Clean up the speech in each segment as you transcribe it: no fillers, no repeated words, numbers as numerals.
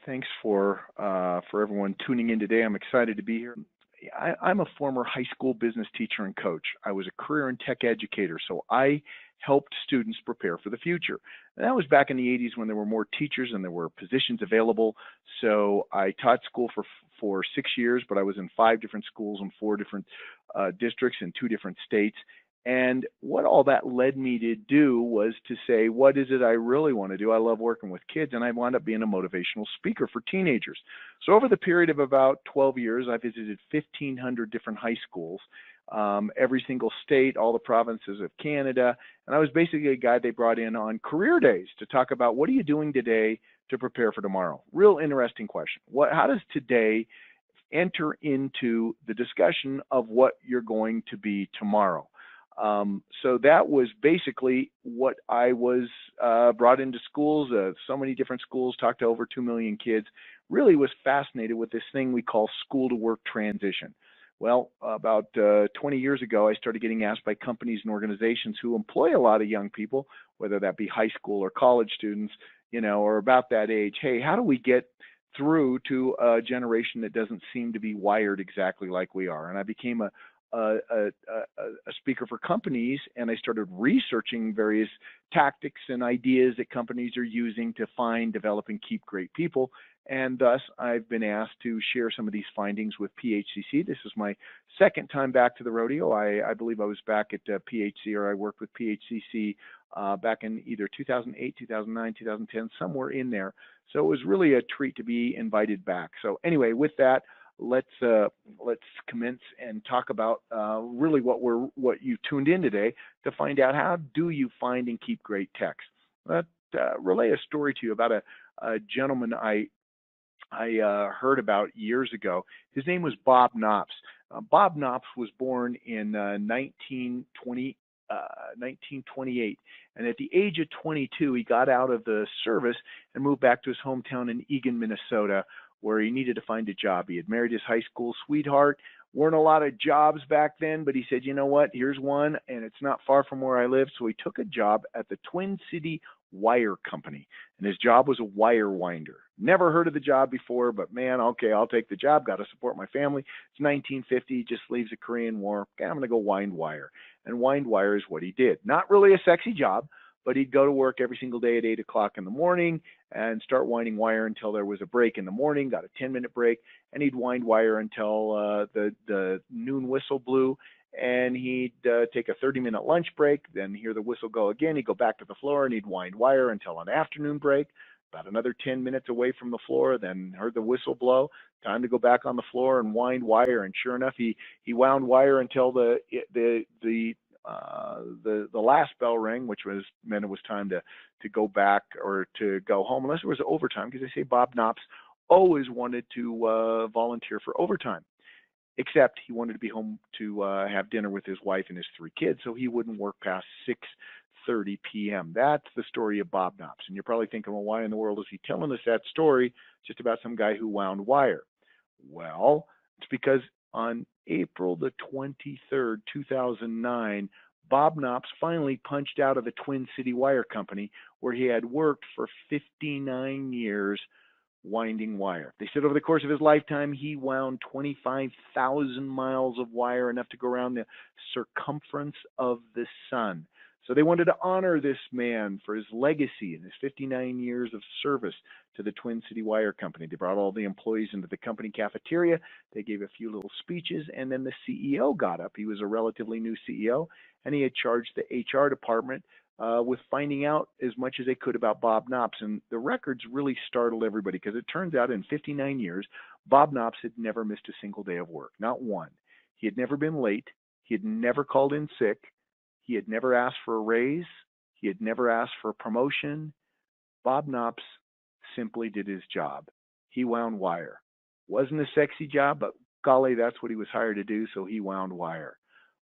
Thanks for everyone tuning in today. I'm excited to be here. I'm a former high school business teacher and coach. I was a career and tech educator, so I helped students prepare for the future. And that was back in the 80s when there were more teachers and there were positions available. So I taught school for 6 years, but I was in 5 different schools in 4 different districts in 2 different states. And what all that led me to do was to say, what is it I really want to do? I love working with kids, and I wound up being a motivational speaker for teenagers. So over the period of about 12 years, I visited 1,500 different high schools, every single state, all the provinces of Canada, and I was basically a guy they brought in on career days to talk about what are you doing today to prepare for tomorrow? Real interesting question. How does today enter into the discussion of what you're going to be tomorrow? So that was basically what I was brought into schools, so many different schools, talked to over 2 million kids, really was fascinated with this thing we call school to work transition. Well, about 20 years ago, I started getting asked by companies and organizations who employ a lot of young people, whether that be high school or college students, or about that age, hey, how do we get through to a generation that doesn't seem to be wired exactly like we are? And I became a speaker for companies, and I started researching various tactics and ideas that companies are using to find, develop, and keep great people. And thus, I've been asked to share some of these findings with PHCC. This is my second time back to the rodeo. I believe I was back at PHC, or I worked with PHCC back in either 2008, 2009, 2010, somewhere in there. So it was really a treat to be invited back. So anyway, with that, let's commence and talk about really what you tuned in today to find out how do you find and keep great text. Relay a story to you about a gentleman I heard about years ago. His name was Bob Knops. Bob Knops was born in 1928, and at the age of 22, he got out of the service and moved back to his hometown in Eagan, Minnesota, where he needed to find a job. He had married his high school sweetheart. Weren't a lot of jobs back then, but he said, you know what, here's one, and it's not far from where I live. So he took a job at the Twin City Wire Company, and his job was a wire winder. Never heard of the job before, but man, okay, I'll take the job. Got to support my family. It's 1950, just leaves the Korean War. Okay, I'm going to go wind wire. And wind wire is what he did. Not really a sexy job, but he'd go to work every single day at 8 o'clock in the morning and start winding wire until there was a break in the morning, got a 10-minute break, and he'd wind wire until the noon whistle blew, and he'd take a 30-minute lunch break, then hear the whistle go again. He'd go back to the floor, and he'd wind wire until an afternoon break, about another 10 minutes away from the floor, then heard the whistle blow, time to go back on the floor and wind wire, and sure enough, he wound wire until the last bell rang, which meant it was time to go back or to go home, unless it was overtime, because they say Bob Knops always wanted to volunteer for overtime, except he wanted to be home to have dinner with his wife and his 3 kids, so he wouldn't work past 6:30 p.m. That's the story of Bob Knops. And you're probably thinking, well, why in the world is he telling us that story just about some guy who wound wire? Well, it's because on April the 23rd, 2009, Bob Knops finally punched out of the Twin City Wire Company, where he had worked for 59 years winding wire. They said over the course of his lifetime, he wound 25,000 miles of wire, enough to go around the circumference of the sun. So they wanted to honor this man for his legacy and his 59 years of service to the Twin City Wire Company. They brought all the employees into the company cafeteria. They gave a few little speeches, and then the CEO got up. He was a relatively new CEO, and he had charged the HR department with finding out as much as they could about Bob Knops. And the records really startled everybody, because it turns out in 59 years, Bob Knops had never missed a single day of work, not one. He had never been late. He had never called in sick. He had never asked for a raise. He had never asked for a promotion. Bob Knops simply did his job. He wound wire. Wasn't a sexy job, but golly, that's what he was hired to do, so he wound wire.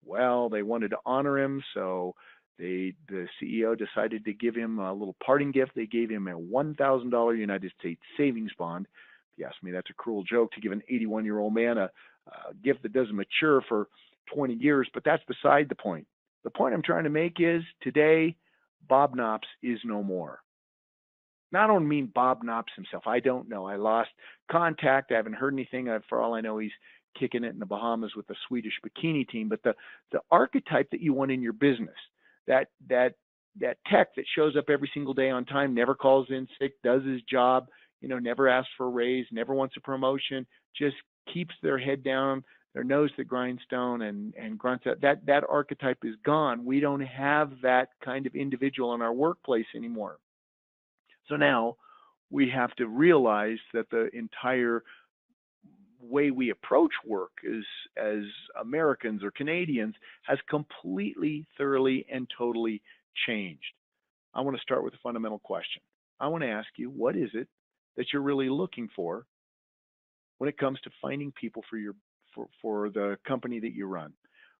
Well, they wanted to honor him, so the CEO decided to give him a little parting gift. They gave him a $1,000 United States savings bond. If you ask me, that's a cruel joke to give an 81-year-old man a gift that doesn't mature for 20 years, but that's beside the point. The point I'm trying to make is today, Bob Knops is no more. Now, I don't mean Bob Knops himself. I don't know. I lost contact. I haven't heard anything. For all I know, he's kicking it in the Bahamas with the Swedish bikini team. But the archetype that you want in your business, that that that tech that shows up every single day on time, never calls in sick, does his job, never asks for a raise, never wants a promotion, just keeps their head down, their nose to the grindstone, and grunts. That archetype is gone. We don't have that kind of individual in our workplace anymore. So now we have to realize that the entire way we approach work as Americans or Canadians has completely, thoroughly, and totally changed. I want to start with a fundamental question. I want to ask you, what is it that you're really looking for when it comes to finding people for the company that you run?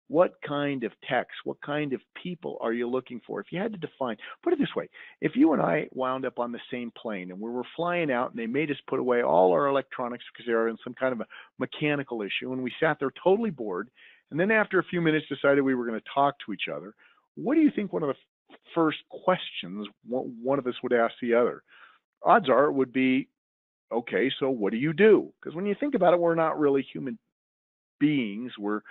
What kind of techs, what kind of people are you looking for? If you had to define, put it this way, if you and I wound up on the same plane and we were flying out and they made us put away all our electronics because they were in some kind of a mechanical issue, and we sat there totally bored, and then after a few minutes decided we were going to talk to each other, what do you think one of the first questions one of us would ask the other? Odds are it would be, okay, so what do you do? Because when you think about it, we're not really human beings, we're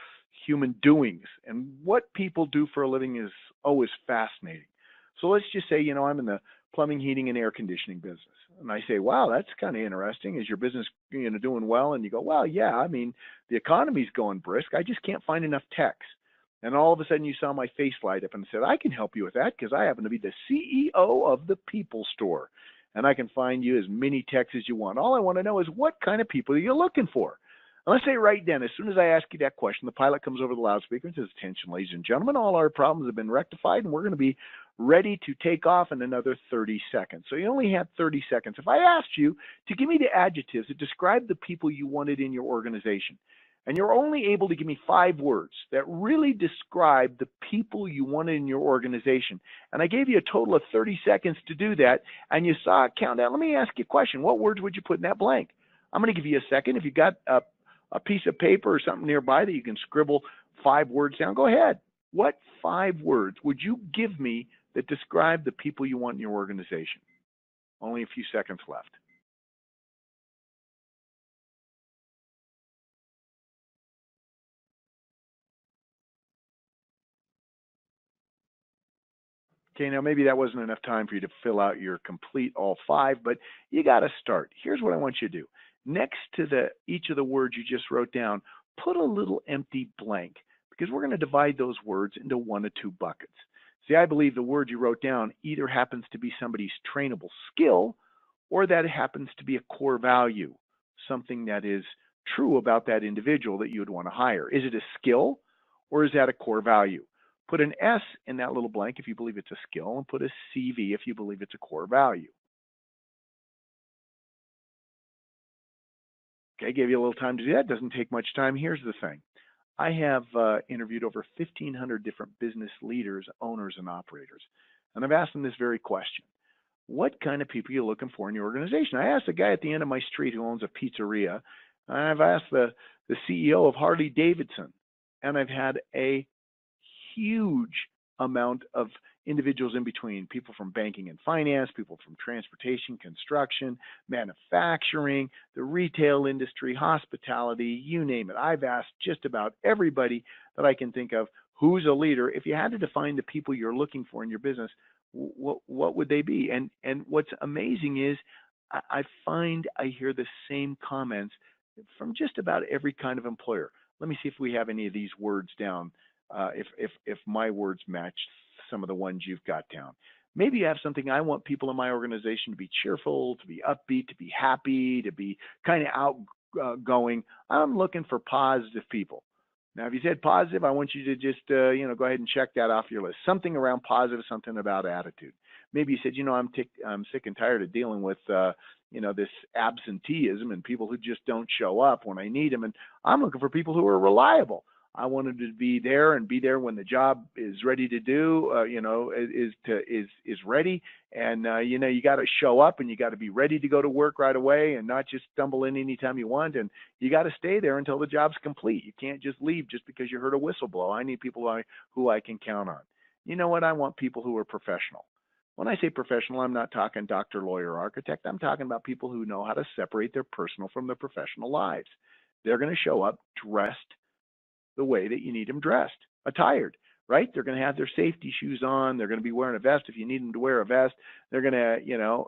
human doings. And what people do for a living is always fascinating. So let's just say, I'm in the plumbing, heating, and air conditioning business. And I say, wow, that's kind of interesting. Is your business, doing well? And you go, well, yeah, I mean, the economy's going brisk. I just can't find enough techs. And all of a sudden you saw my face light up and said, I can help you with that because I happen to be the CEO of the People Store. And I can find you as many techs as you want. All I want to know is what kind of people are you looking for? And let's say right then, as soon as I ask you that question, the pilot comes over the loudspeaker and says, attention, ladies and gentlemen, all our problems have been rectified and we're going to be ready to take off in another 30 seconds. So you only had 30 seconds. If I asked you to give me the adjectives that describe the people you wanted in your organization, and you're only able to give me 5 words that really describe the people you wanted in your organization, and I gave you a total of 30 seconds to do that, and you saw a countdown, let me ask you a question. What words would you put in that blank? I'm going to give you a second. If you got a piece of paper or something nearby that you can scribble 5 words down, go ahead. What 5 words would you give me that describe the people you want in your organization? Only a few seconds left. Okay, now maybe that wasn't enough time for you to fill out your complete all 5, but you got to start. Here's what I want you to do. Next to each of the words you just wrote down, put a little empty blank, because we're going to divide those words into 1 or 2 buckets. See, I believe the word you wrote down either happens to be somebody's trainable skill, or that it happens to be a core value, something that is true about that individual that you would want to hire. Is it a skill, or is that a core value? Put an S in that little blank if you believe it's a skill, and put a CV if you believe it's a core value. Okay, gave you a little time to do that. Doesn't take much time. Here's the thing. I have interviewed over 1,500 different business leaders, owners, and operators. And I've asked them this very question. What kind of people are you looking for in your organization? I asked a guy at the end of my street who owns a pizzeria. I've asked the CEO of Harley Davidson. And I've had a huge amount of individuals in between, people from banking and finance, people from transportation, construction, manufacturing, the retail industry, hospitality, you name it. I've asked just about everybody that I can think of who's a leader. If you had to define the people you're looking for in your business, what would they be? And what's amazing is I find I hear the same comments from just about every kind of employer. Let me see if we have any of these words down. If my words match some of the ones you've got down. Maybe you have something, I want people in my organization to be cheerful, to be upbeat, to be happy, to be kind of outgoing. I'm looking for positive people. Now, if you said positive, I want you to just, go ahead and check that off your list. Something around positive, something about attitude. Maybe you said, I'm sick and tired of dealing with, this absenteeism and people who just don't show up when I need them. And I'm looking for people who are reliable. I wanted to be there and be there when the job is ready to do, is ready. And, you got to show up and you got to be ready to go to work right away and not just stumble in anytime you want. And you got to stay there until the job's complete. You can't just leave just because you heard a whistle blow. I need people who I can count on. You know what? I want people who are professional. When I say professional, I'm not talking doctor, lawyer, architect. I'm talking about people who know how to separate their personal from their professional lives. They're going to show up dressed the way that you need them dressed, attired, right? They're going to have their safety shoes on. They're going to be wearing a vest if you need them to wear a vest. They're going to,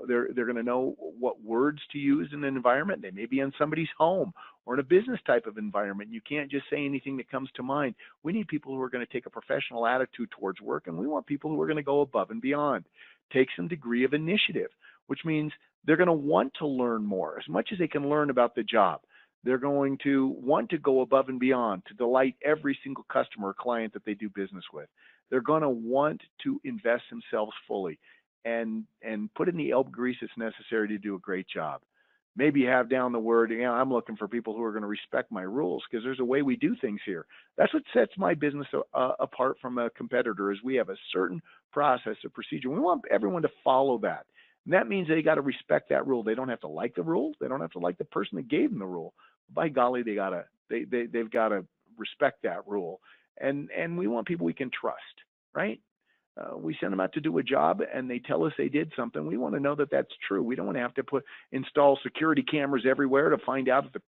they're going to know what words to use in an environment. They may be in somebody's home or in a business type of environment. You can't just say anything that comes to mind. We need people who are going to take a professional attitude towards work, and we want people who are going to go above and beyond. Take some degree of initiative, which means they're going to want to learn more as much as they can learn about the job. They're going to want to go above and beyond to delight every single customer or client that they do business with. They're going to want to invest themselves fully and put in the elbow grease that's necessary to do a great job. Maybe you have down the word, I'm looking for people who are going to respect my rules because there's a way we do things here. That's what sets my business apart from a competitor is we have a certain process, a procedure. We want everyone to follow that. And that means they got to respect that rule. They don't have to like the rule. They don't have to like the person that gave them the rule. By golly, they've got to respect that rule. And we want people we can trust, right? We send them out to do a job and they tell us they did something. We want to know that that's true. We don't want to have to install security cameras everywhere to find out if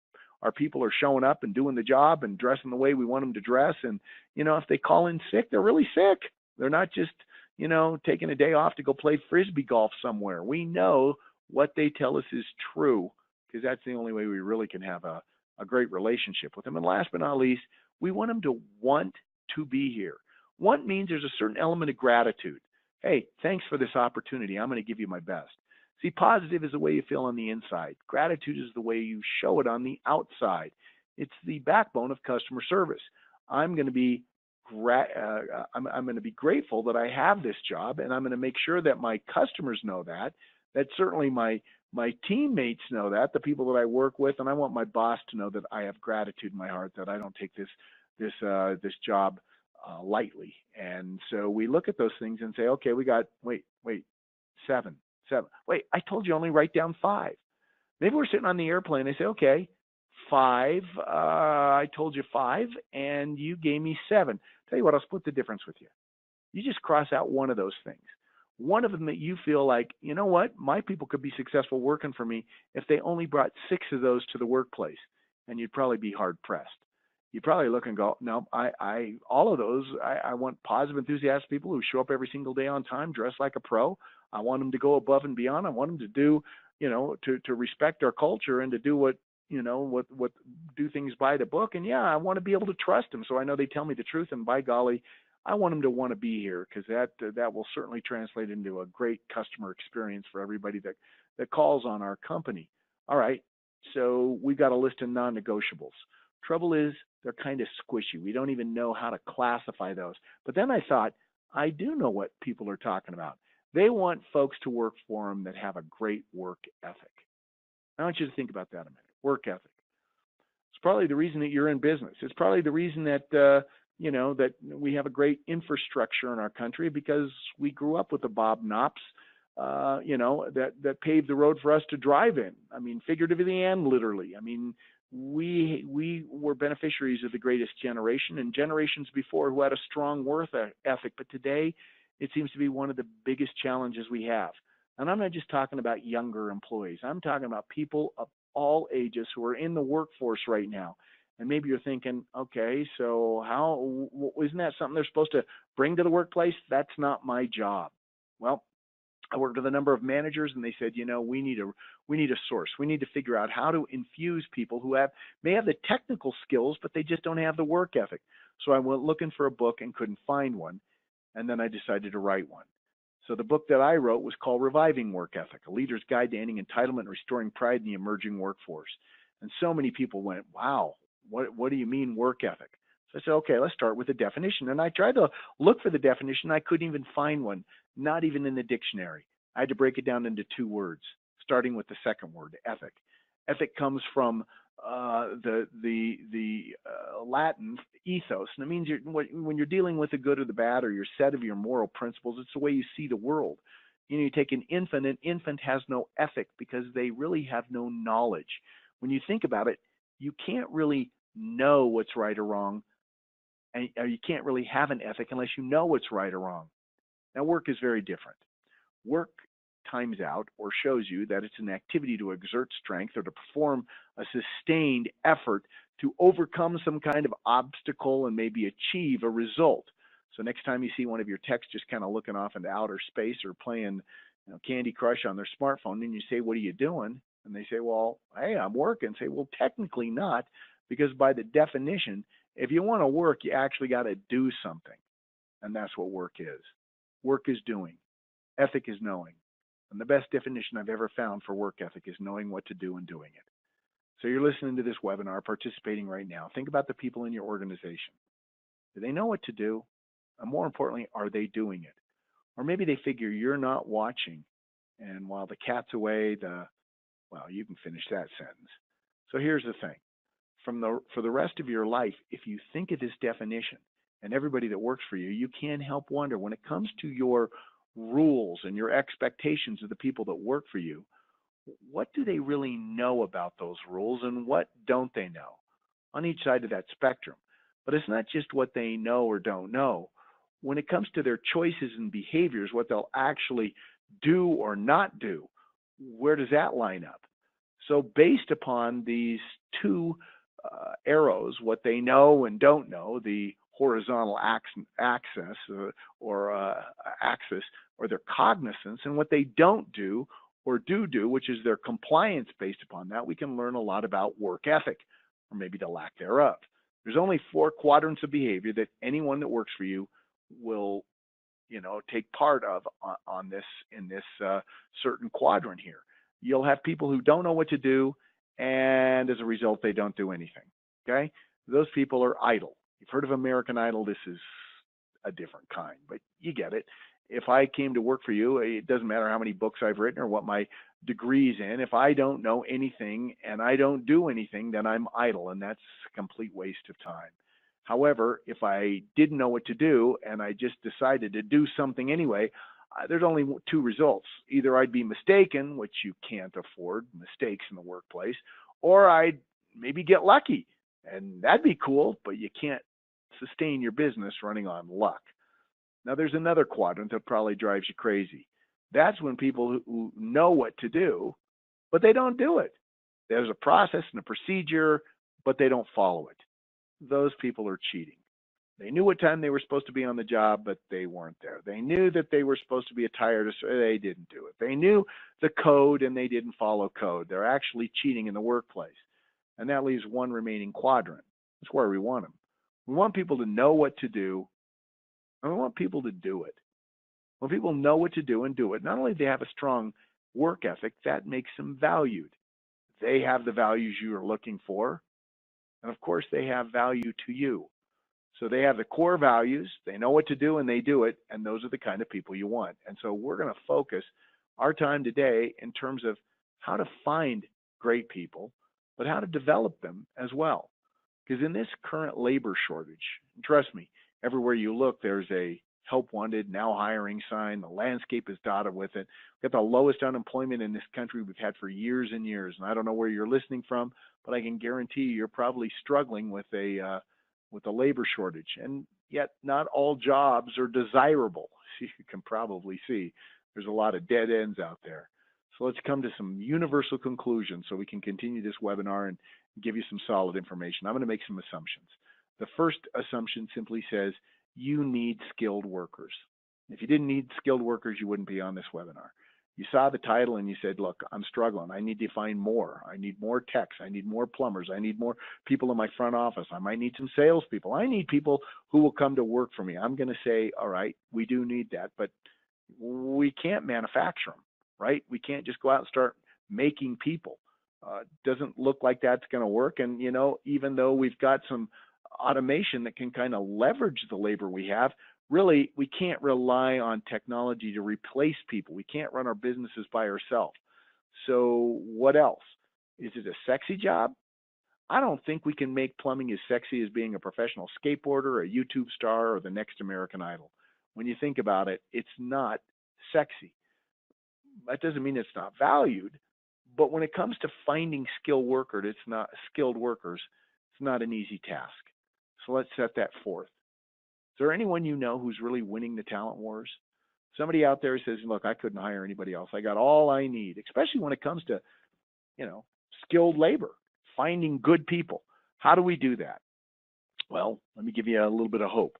our people are showing up and doing the job and dressing the way we want them to dress. And, if they call in sick, they're really sick. They're not just, taking a day off to go play Frisbee golf somewhere. We know what they tell us is true because that's the only way we really can have a great relationship with them. And last but not least, we want them to want to be here. Want means there's a certain element of gratitude. Hey, thanks for this opportunity. I'm going to give you my best. See, positive is the way you feel on the inside. Gratitude is the way you show it on the outside. It's the backbone of customer service. I'm going to be I'm going to be grateful that I have this job, and I'm going to make sure that my customers know that certainly my teammates know that, the people that I work with, and I want my boss to know that I have gratitude in my heart, that I don't take this job lightly. And so we look at those things and say, okay, we got seven. Wait, I told you only write down 5. Maybe we're sitting on the airplane. I say, okay, 5. I told you 5, and you gave me 7. Tell you what, I'll split the difference with you. You just cross out one of those things. One of them that you feel like, you know what, my people could be successful working for me if they only brought 6 of those to the workplace, and you'd probably be hard pressed. You'd probably look and go, no, all of those, I want positive, enthusiastic people who show up every single day on time, dress like a pro. I want them to go above and beyond. I want them to do, to respect our culture and to do what do things by the book. And yeah, I want to be able to trust them so I know they tell me the truth. And by golly, I want them to want to be here because that will certainly translate into a great customer experience for everybody that calls on our company. All right, so we've got a list of non-negotiables. Trouble is, they're kind of squishy. We don't even know how to classify those. But then I thought, I do know what people are talking about. They want folks to work for them that have a great work ethic. I want you to think about that a minute. Work ethic. It's probably the reason that you're in business. It's probably the reason that that we have a great infrastructure in our country because we grew up with the Bob Knops, that paved the road for us to drive in. I mean, figuratively and literally. I mean, we were beneficiaries of the greatest generation and generations before who had a strong work ethic. But today, it seems to be one of the biggest challenges we have. And I'm not just talking about younger employees. I'm talking about people of all ages who are in the workforce right now. And maybe you're thinking, okay, so isn't that something they're supposed to bring to the workplace? That's not my job. Well, I worked with a number of managers and they said, we need a source. We need to figure out how to infuse people who may have the technical skills, but they just don't have the work ethic. So I went looking for a book and couldn't find one. And then I decided to write one. So the book that I wrote was called Reviving Work Ethic, A Leader's Guide to Ending Entitlement and Restoring Pride in the Emerging Workforce. And so many people went, wow, what do you mean work ethic? So I said, okay, let's start with the definition. And I tried to look for the definition. I couldn't even find one, not even in the dictionary. I had to break it down into 2 words, starting with the second word, ethic. Ethic comes from the Latin ethos, and it means when you're dealing with the good or the bad or your set of your moral principles, it's the way you see the world. You take an infant has no ethic because they really have no knowledge. When you think about it, you can't really know what's right or wrong, or you can't really have an ethic unless you know what's right or wrong. Now, work is very different. Work times out or shows you that it's an activity to exert strength or to perform a sustained effort to overcome some kind of obstacle and maybe achieve a result. So next time you see one of your techs just kind of looking off into outer space or playing, Candy Crush on their smartphone, and you say, "What are you doing?" And they say, "Well, hey, I'm working." Say, "Well, technically not, because by the definition, if you want to work, you actually got to do something." And that's what work is. Work is doing. Ethic is knowing. And the best definition I've ever found for work ethic is knowing what to do and doing it. So you're listening to this webinar, participating right now. Think about the people in your organization. Do they know what to do? And more importantly, are they doing it? Or maybe they figure you're not watching. And while the cat's away, well, you can finish that sentence. So here's the thing. For the rest of your life, if you think of this definition and everybody that works for you, you can't help wonder when it comes to your rules and your expectations of the people that work for you, what do they really know about those rules and what don't they know on each side of that spectrum? But it's not just what they know or don't know. When it comes to their choices and behaviors, what they'll actually do or not do, where does that line up? So based upon these two arrows, what they know and don't know, the horizontal axis or their cognizance, and what they don't do or do, which is their compliance based upon that, we can learn a lot about work ethic, or maybe the lack thereof. There's only 4 quadrants of behavior that anyone that works for you will, take part of on this in this certain quadrant here. You'll have people who don't know what to do, and as a result, they don't do anything. Okay? Those people are idle. You've heard of American Idol. This is a different kind, but you get it. If I came to work for you, it doesn't matter how many books I've written or what my degree's in. If I don't know anything and I don't do anything, then I'm idle, and that's a complete waste of time. However, if I didn't know what to do and I just decided to do something anyway, there's only 2 results. Either I'd be mistaken, which you can't afford mistakes in the workplace, or I'd maybe get lucky, and that'd be cool, but you can't sustain your business running on luck. Now, there's another quadrant that probably drives you crazy. That's when people who know what to do, but they don't do it. There's a process and a procedure, but they don't follow it. Those people are cheating. They knew what time they were supposed to be on the job, but they weren't there. They knew that they were supposed to be attired, so they didn't do it. They knew the code and they didn't follow code. They're actually cheating in the workplace. And that leaves one remaining quadrant. That's where we want them. We want people to know what to do, and we want people to do it. When people know what to do and do it, not only do they have a strong work ethic, that makes them valued. They have the values you are looking for, and of course, they have value to you. So they have the core values, they know what to do, and they do it, and those are the kind of people you want. And so we're going to focus our time today in terms of how to find great people, but how to develop them as well. Because in this current labor shortage, trust me, everywhere you look, there's a help wanted, now hiring sign. The landscape is dotted with it. We've got the lowest unemployment in this country we've had for years and years. And I don't know where you're listening from, but I can guarantee you're probably struggling with a labor shortage. And yet not all jobs are desirable. You can probably see there's a lot of dead ends out there. So let's come to some universal conclusions so we can continue this webinar and give you some solid information. I'm going to make some assumptions. The first assumption simply says you need skilled workers. If you didn't need skilled workers, you wouldn't be on this webinar. You saw the title and you said, look, I'm struggling. I need to find more. I need more techs. I need more plumbers. I need more people in my front office. I might need some salespeople. I need people who will come to work for me. I'm going to say, all right, we do need that, but we can't manufacture them, right? We can't just go out and start making people. Doesn't look like that's going to work. And, even though we've got some automation that can kind of leverage the labor we have, really, we can't rely on technology to replace people. We can't run our businesses by ourselves. So what else? Is it a sexy job? I don't think we can make plumbing as sexy as being a professional skateboarder, a YouTube star, or the next American Idol. When you think about it, it's not sexy. That doesn't mean it's not valued, but when it comes to finding skilled workers, it's not an easy task. So let's set that forth. Is there anyone you know who's really winning the talent wars? Somebody out there says, look, I couldn't hire anybody else. I got all I need, especially when it comes to, you know, skilled labor, finding good people. How do we do that? Well, let me give you a little bit of hope.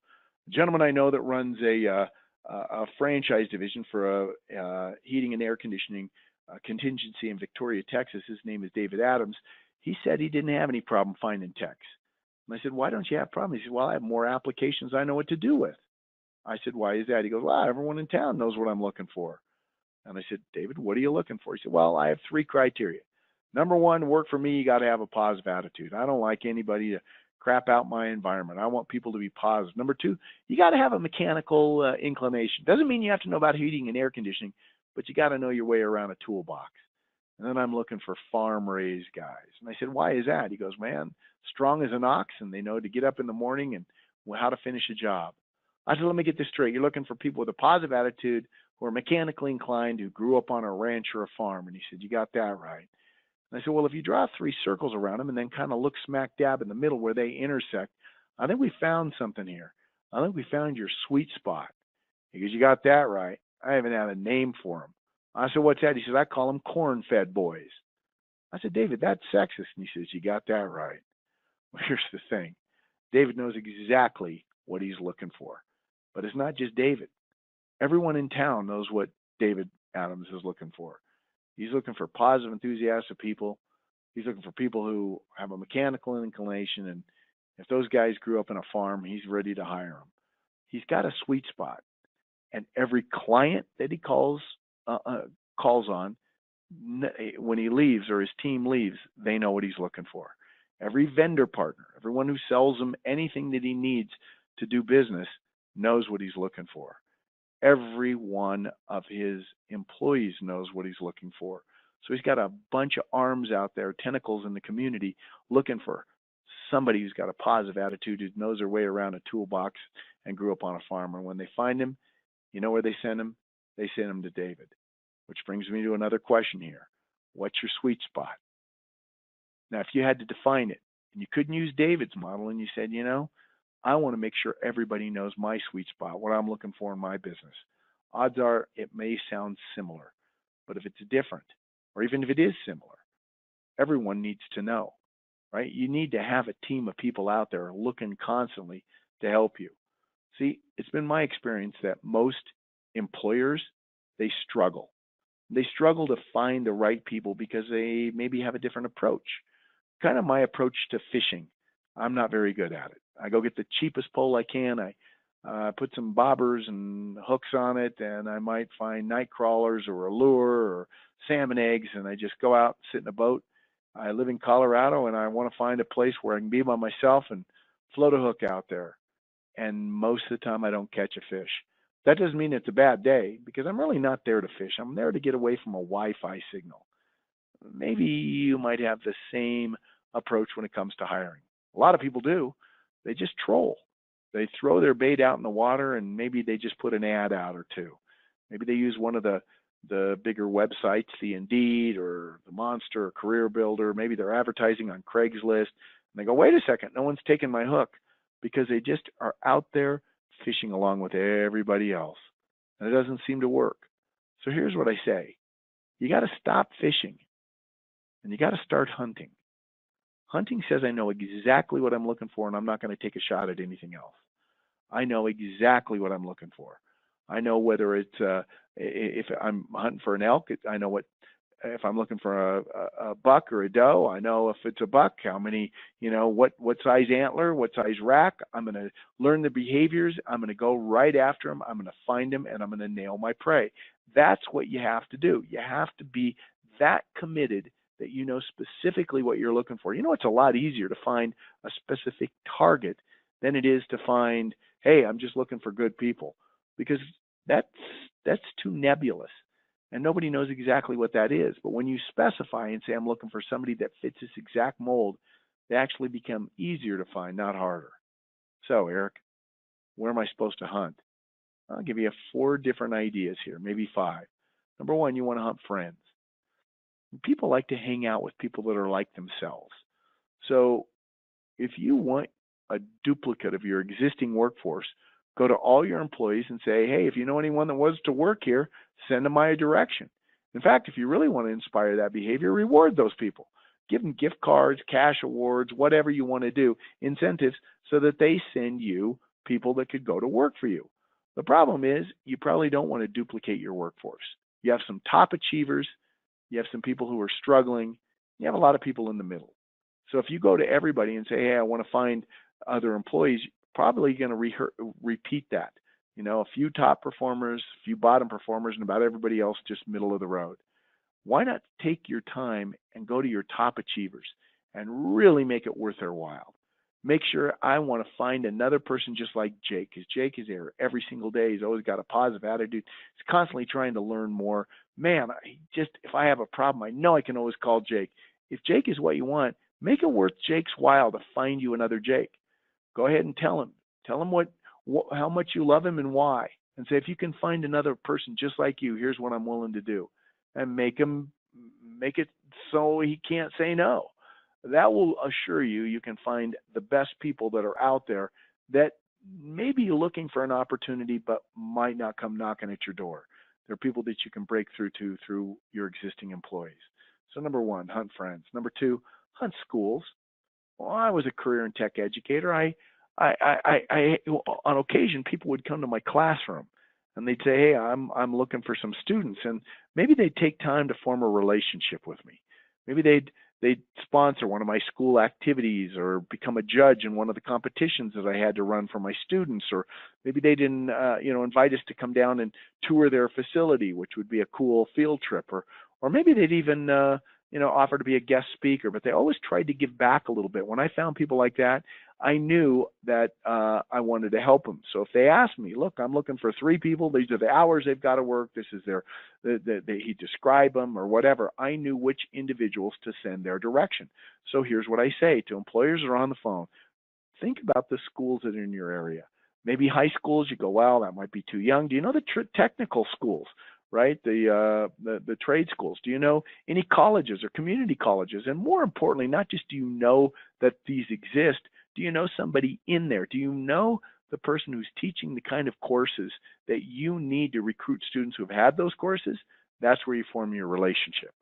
A gentleman I know that runs a franchise division for a heating and air conditioning contingency in Victoria, Texas. His name is David Adams. He said he didn't have any problem finding techs. And I said, why don't you have problems? He said, well, I have more applications I know what to do with. I said, why is that? He goes, well, everyone in town knows what I'm looking for. And I said, David, what are you looking for? He said, well, I have 3 criteria. Number 1, work for me, you got to have a positive attitude. I don't like anybody to crap out my environment. I want people to be positive. Number 2, you got to have a mechanical inclination. Doesn't mean you have to know about heating and air conditioning, but you got to know your way around a toolbox. And then I'm looking for farm-raised guys. And I said, why is that? He goes, man, strong as an ox, and they know to get up in the morning and how to finish a job. I said, let me get this straight. You're looking for people with a positive attitude who are mechanically inclined, who grew up on a ranch or a farm. And he said, you got that right. And I said, well, if you draw 3 circles around them and then kind of look smack dab in the middle where they intersect, I think we found something here. I think we found your sweet spot. He goes, you got that right. I haven't had a name for him. I said, what's that? He says, I call them corn-fed boys. I said, David, that's sexist. And he says, you got that right. Well, here's the thing. David knows exactly what he's looking for. But it's not just David. Everyone in town knows what David Adams is looking for. He's looking for positive, enthusiastic people. He's looking for people who have a mechanical inclination. And if those guys grew up in a farm, he's ready to hire them. He's got a sweet spot. And every client that he calls on, when he leaves or his team leaves, they know what he's looking for. Every vendor partner, everyone who sells him anything that he needs to do business, knows what he's looking for. Every one of his employees knows what he's looking for. So he's got a bunch of arms out there, tentacles in the community, looking for somebody who's got a positive attitude, who knows their way around a toolbox and grew up on a farm. And when they find him, you know where they send him? They send him to David. Which brings me to another question here. What's your sweet spot? Now, if you had to define it, and you couldn't use David's model, and you said, you know, I want to make sure everybody knows my sweet spot, what I'm looking for in my business. Odds are it may sound similar, but if it's different, or even if it is similar, everyone needs to know, right? You need to have a team of people out there looking constantly to help you. See, it's been my experience that most employers, they struggle. They struggle to find the right people because they maybe have a different approach. Kind of my approach to fishing. I'm not very good at it. I go get the cheapest pole I can. I put some bobbers and hooks on it, and I might find night crawlers or a lure or salmon eggs, and I just go out and sit in a boat. I live in Colorado, and I want to find a place where I can be by myself and float a hook out there. And most of the time, I don't catch a fish. That doesn't mean it's a bad day, because I'm really not there to fish. I'm there to get away from a Wi-Fi signal. Maybe you might have the same approach when it comes to hiring. A lot of people do. They just troll. They throw their bait out in the water, and maybe they just put an ad out or two. Maybe they use one of the bigger websites, the Indeed or the Monster or Career Builder. Maybe they're advertising on Craigslist. And they go, wait a second, no one's taking my hook, because they just are out there fishing along with everybody else. And it doesn't seem to work. So here's what I say. You got to stop fishing, and you got to start hunting. Hunting says I know exactly what I'm looking for, and I'm not going to take a shot at anything else. I know exactly what I'm looking for. I know whether it's if I'm hunting for an elk, I know what if I'm looking for a buck or a doe. I know if it's a buck, how many, what size antler, what size rack. I'm going to learn the behaviors. I'm going to go right after them. I'm going to find them, and I'm going to nail my prey. That's what you have to do. You have to be that committed that you know specifically what you're looking for. It's a lot easier to find a specific target than it is to find, hey, I'm just looking for good people, because that's too nebulous, and nobody knows exactly what that is. But when you specify and say, I'm looking for somebody that fits this exact mold, they actually become easier to find, not harder. So, Eric, where am I supposed to hunt? I'll give you 4 different ideas here, maybe 5. Number 1, you want to hunt friends. People like to hang out with people that are like themselves. So if you want a duplicate of your existing workforce, Go to all your employees and say, hey, if you know anyone that wants to work here, send them my direction. In fact, if you really want to inspire that behavior, reward those people. Give them gift cards, cash awards, whatever you want to do, incentives, so that they send you people that could go to work for you. The problem is you probably don't want to duplicate your workforce. You have some top achievers, you have some people who are struggling, you have a lot of people in the middle. So if you go to everybody and say, hey, I want to find other employees, you're probably going to repeat that. You know, a few top performers, a few bottom performers, and about everybody else just middle of the road. Why not take your time and go to your top achievers and really make it worth their while? Make sure I want to find another person just like Jake, because Jake is there every single day. He's always got a positive attitude. He's constantly trying to learn more. Man, if I have a problem, I know I can always call Jake. If Jake is what you want, make it worth Jake's while to find you another Jake. Go ahead and tell him. Tell him how much you love him and why. And say, if you can find another person just like you, here's what I'm willing to do. And make it so he can't say no. That will assure you can find the best people that are out there that may be looking for an opportunity but might not come knocking at your door. They're people that you can break through your existing employees. So number one, hunt friends. Number two, hunt schools. Well, I was a career and tech educator. I on occasion people would come to my classroom and they'd say, hey, I'm looking for some students, and maybe they'd take time to form a relationship with me. Maybe they'd sponsor one of my school activities or become a judge in one of the competitions that I had to run for my students, or maybe they didn't invite us to come down and tour their facility, which would be a cool field trip, or maybe they'd even offer to be a guest speaker, but they always tried to give back a little bit. When I found people like that, I knew that I wanted to help them. So if they asked me, look, I'm looking for 3 people, these are the hours they've got to work, this is he described them or whatever, I knew which individuals to send their direction. So here's what I say to employers that are on the phone. Think about the schools that are in your area. Maybe high schools, you go, well, that might be too young. Do you know the technical schools? Right? The trade schools. Do you know any colleges or community colleges? And more importantly, not just do you know that these exist, do you know somebody in there? Do you know the person who's teaching the kind of courses that you need to recruit students who have had those courses? That's where you form your relationship.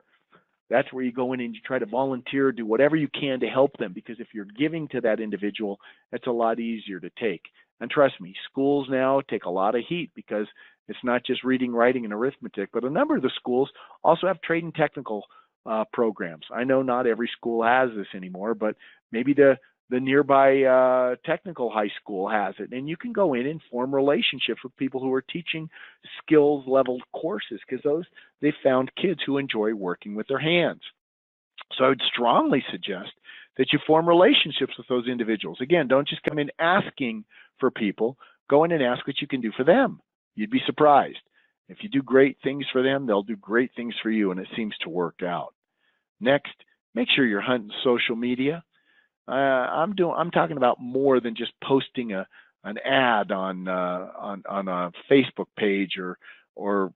That's where you go in and you try to volunteer, do whatever you can to help them, because if you're giving to that individual, it's a lot easier to take. And trust me, schools now take a lot of heat because it's not just reading, writing, and arithmetic, but a number of the schools also have trade and technical programs. I know not every school has this anymore, but maybe the nearby technical high school has it. And you can go in and form relationships with people who are teaching skills level courses, because they found kids who enjoy working with their hands. So I would strongly suggest that you form relationships with those individuals. Again, don't just come in asking for people. Go in and ask what you can do for them. You'd be surprised. If you do great things for them, they'll do great things for you, and it seems to work out. Next, make sure you're hunting social media. I'm talking about more than just posting an ad on a Facebook page or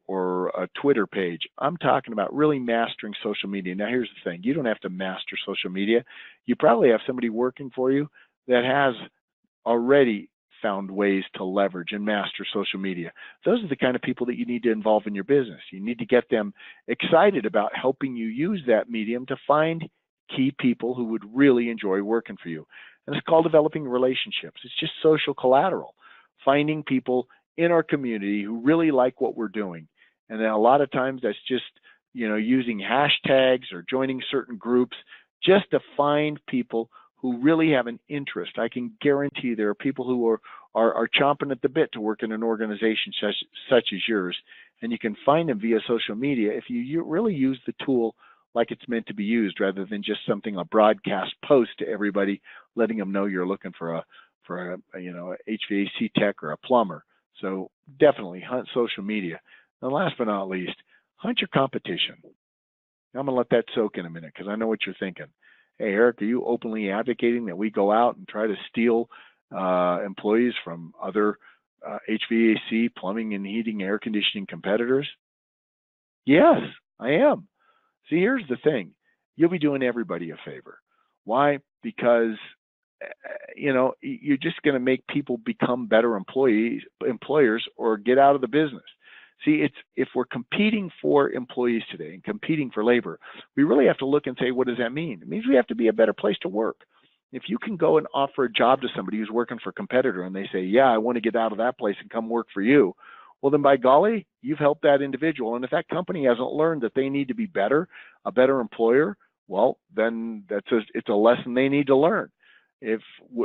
a Twitter page. I'm talking about really mastering social media. Now, here's the thing. You don't have to master social media. You probably have somebody working for you that has already found ways to leverage and master social media. Those are the kind of people that you need to involve in your business. You need to get them excited about helping you use that medium to find key people who would really enjoy working for you. And it's called developing relationships. It's just social collateral, finding people in our community who really like what we're doing. And then a lot of times that's just, using hashtags or joining certain groups just to find people who really have an interest. I can guarantee there are people who are chomping at the bit to work in an organization such as yours. And you can find them via social media if you really use the tool like it's meant to be used, rather than just a broadcast post to everybody, letting them know you're looking for a HVAC tech or a plumber. So definitely hunt social media. And last but not least, hunt your competition. I'm going to let that soak in a minute, because I know what you're thinking. Hey, Eric, are you openly advocating that we go out and try to steal employees from other HVAC, plumbing and heating, air conditioning competitors? Yes, I am. See, here's the thing. You'll be doing everybody a favor. Why? Because you're just going to make people become better employers, or get out of the business. See, if we're competing for employees today and competing for labor, we really have to look and say, what does that mean? It means we have to be a better place to work. If you can go and offer a job to somebody who's working for a competitor and they say, yeah, I want to get out of that place and come work for you, well, then by golly, you've helped that individual. And if that company hasn't learned that they need to be better, a better employer, well, then it's a lesson they need to learn.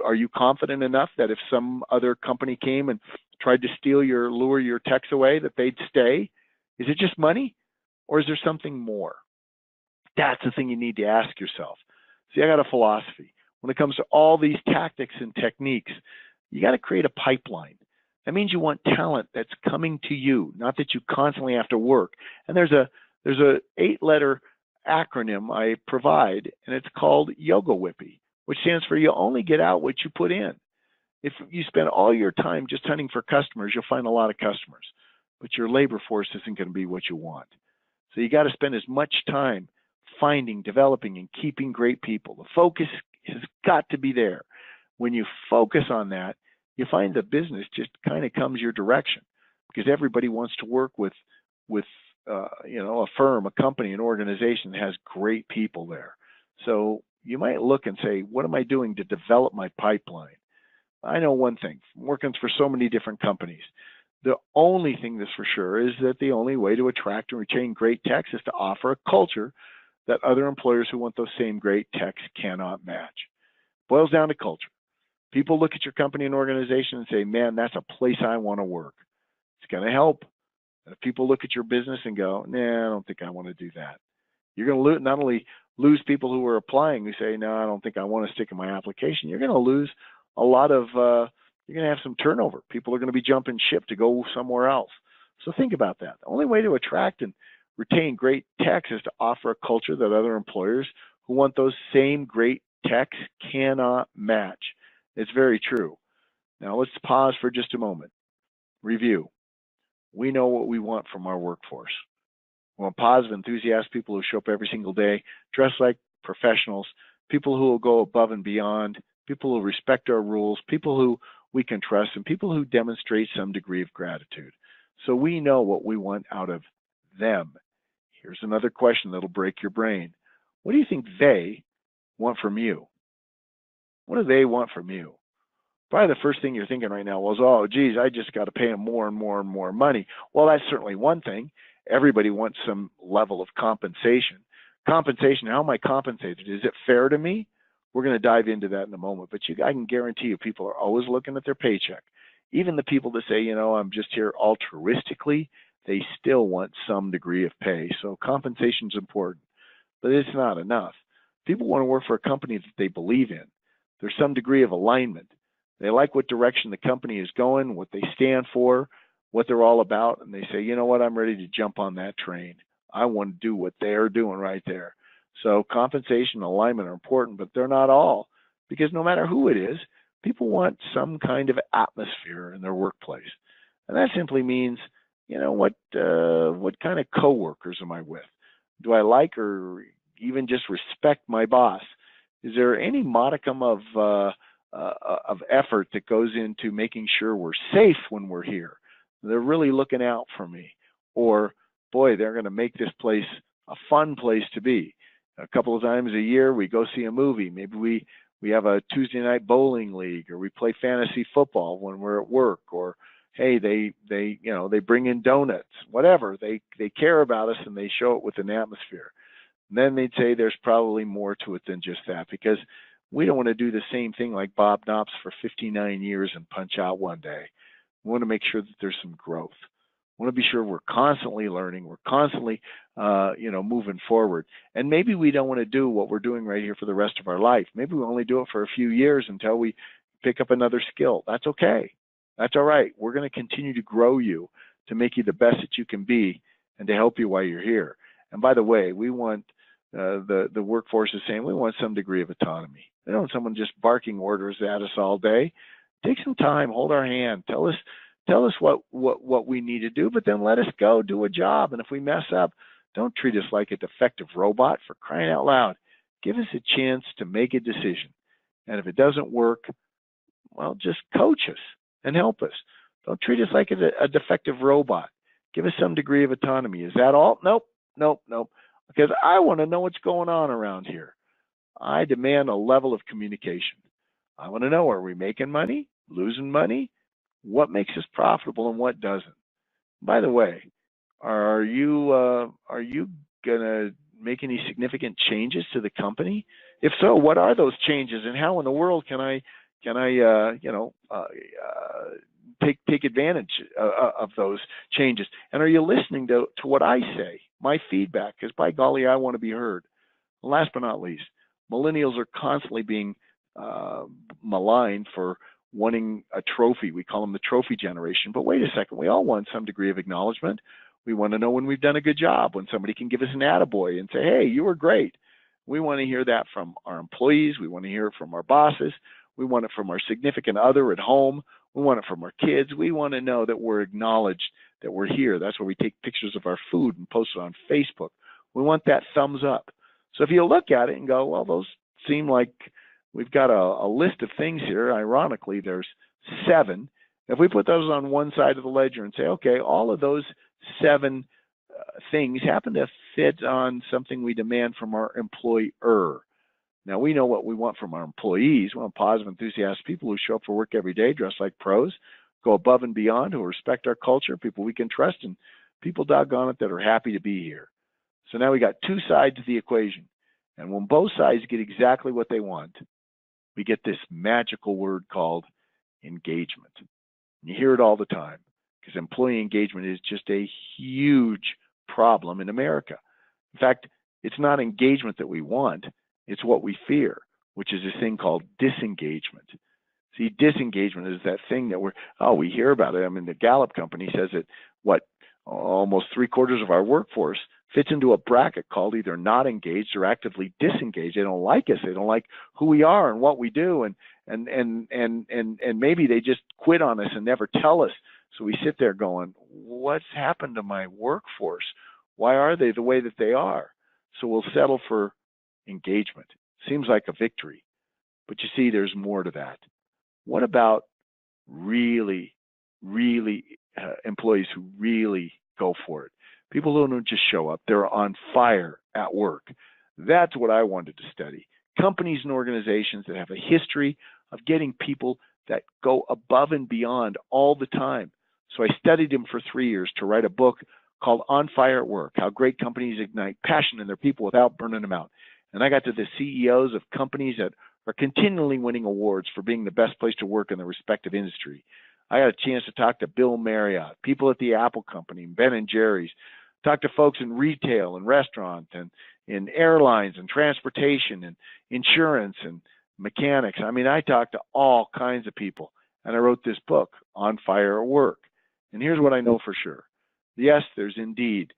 Are you confident enough that if some other company came and tried to lure your techs away, that they'd stay? Is it just money, or is there something more? That's the thing you need to ask yourself. See, I got a philosophy. When it comes to all these tactics and techniques, you got to create a pipeline. That means you want talent that's coming to you, not that you constantly have to work. And there's a 8-letter acronym I provide, and it's called Yoga Whippy, which stands for you only get out what you put in. If you spend all your time just hunting for customers, you'll find a lot of customers, but your labor force isn't going to be what you want. So you got to spend as much time finding, developing, and keeping great people. The focus has got to be there. When you focus on that, you find the business just kind of comes your direction, because everybody wants to work with a firm, a company, an organization that has great people there. So you might look and say, what am I doing to develop my pipeline? I know one thing, I'm working for so many different companies. The only thing that's for sure is that the only way to attract and retain great techs is to offer a culture that other employers who want those same great techs cannot match. Boils down to culture. People look at your company and organization and say, man, that's a place I want to work. It's going to help. And if people look at your business and go, nah, I don't think I want to do that, you're going to not only lose people who are applying who say, no, I don't think I want to stick in my application. You're going to lose a lot of, you're going to have some turnover. People are going to be jumping ship to go somewhere else. So think about that. The only way to attract and retain great techs is to offer a culture that other employers who want those same great techs cannot match. It's very true. Now let's pause for just a moment. Review. We know what we want from our workforce. We want positive, enthusiastic people who show up every single day, dress like professionals, people who will go above and beyond, people who respect our rules, people who we can trust, and people who demonstrate some degree of gratitude. So we know what we want out of them. Here's another question that'll break your brain. What do you think they want from you? What do they want from you? Probably the first thing you're thinking right now was, oh, geez, I just got to pay them more and more and more money. Well, that's certainly one thing. Everybody wants some level of compensation. Compensation, how am I compensated? Is it fair to me? We're going to dive into that in a moment. But I can guarantee you people are always looking at their paycheck. Even the people that say, I'm just here altruistically, they still want some degree of pay. So compensation is important, but it's not enough. People want to work for a company that they believe in. There's some degree of alignment. They like what direction the company is going, what they stand for, what they're all about, and they say, you know what, I'm ready to jump on that train. I want to do what they're doing right there. So compensation and alignment are important, but they're not all, because no matter who it is, people want some kind of atmosphere in their workplace. And that simply means, what kind of coworkers am I with? Do I like or even just respect my boss? Is there any modicum of effort that goes into making sure we're safe when we're here? They're really looking out for me. Or, boy, they're going to make this place a fun place to be. A couple of times a year, we go see a movie. Maybe we have a Tuesday night bowling league, or we play fantasy football when we're at work. Or, hey, they bring in donuts, whatever. They care about us, and they show it with an atmosphere. And then they'd say there's probably more to it than just that, because we don't want to do the same thing like Bob Knopps for 59 years and punch out one day. We want to make sure that there's some growth. We want to be sure we're constantly learning. We're constantly, moving forward. And maybe we don't want to do what we're doing right here for the rest of our life. Maybe we only do it for a few years until we pick up another skill. That's okay. That's all right. We're going to continue to grow you to make you the best that you can be and to help you while you're here. And by the way, we want the workforce is saying we want some degree of autonomy. We don't want someone just barking orders at us all day. Take some time, hold our hand, tell us what we need to do, but then let us go do a job. And if we mess up, don't treat us like a defective robot, for crying out loud. Give us a chance to make a decision. And if it doesn't work, well, just coach us and help us. Don't treat us like a defective robot. Give us some degree of autonomy. Is that all? Nope, nope, nope. Because I want to know what's going on around here. I demand a level of communication. I want to know, are we making money, losing money? What makes us profitable and what doesn't? By the way, are you gonna make any significant changes to the company? If so, what are those changes, and how in the world can I take advantage of those changes? And are you listening to what I say, my feedback? Because by golly, I want to be heard. Last but not least, millennials are constantly being maligned for wanting a trophy. We call them the trophy generation. But wait a second, we all want some degree of acknowledgement. We want to know when we've done a good job, when somebody can give us an attaboy and say, hey, you were great. We want to hear that from our employees. We want to hear it from our bosses. We want it from our significant other at home. We want it from our kids. We want to know that we're acknowledged, that we're here. That's why we take pictures of our food and post it on Facebook. We want that thumbs up. So if you look at it and go, well, those seem like we've got a list of things here. Ironically, there's 7. If we put those on one side of the ledger and say, okay, all of those 7 things happen to fit on something we demand from our employer. Now, we know what we want from our employees. We want positive, enthusiastic people who show up for work every day, dressed like pros, go above and beyond, who respect our culture, people we can trust, and people, doggone it, that are happy to be here. So now we got 2 sides of the equation. And when both sides get exactly what they want, we get this magical word called engagement. You hear it all the time because employee engagement is just a huge problem in America. In fact, it's not engagement that we want, it's what we fear, which is this thing called disengagement. See, disengagement is that thing that we hear about it. I mean, the Gallup company says that almost 3/4 of our workforce fits into a bracket called either not engaged or actively disengaged. They don't like us. They don't like who we are and what we do, and maybe they just quit on us and never tell us. So we sit there going, what's happened to my workforce? Why are they the way that they are? So we'll settle for engagement. Seems like a victory, but you see, there's more to that. What about really employees who really go for it? People who don't just show up, they're on fire at work. That's what I wanted to study. Companies and organizations that have a history of getting people that go above and beyond all the time. So I studied them for 3 years to write a book called On Fire at Work, How Great Companies Ignite Passion in Their People Without Burning Them Out. And I got to the CEOs of companies that are continually winning awards for being the best place to work in their respective industry. I got a chance to talk to Bill Marriott, people at the Apple Company, Ben and Jerry's, talk to folks in retail and restaurant and in airlines and transportation and insurance and mechanics. I mean, I talked to all kinds of people, and I wrote this book, On Fire at Work. And here's what I know for sure. Yes, there's indeed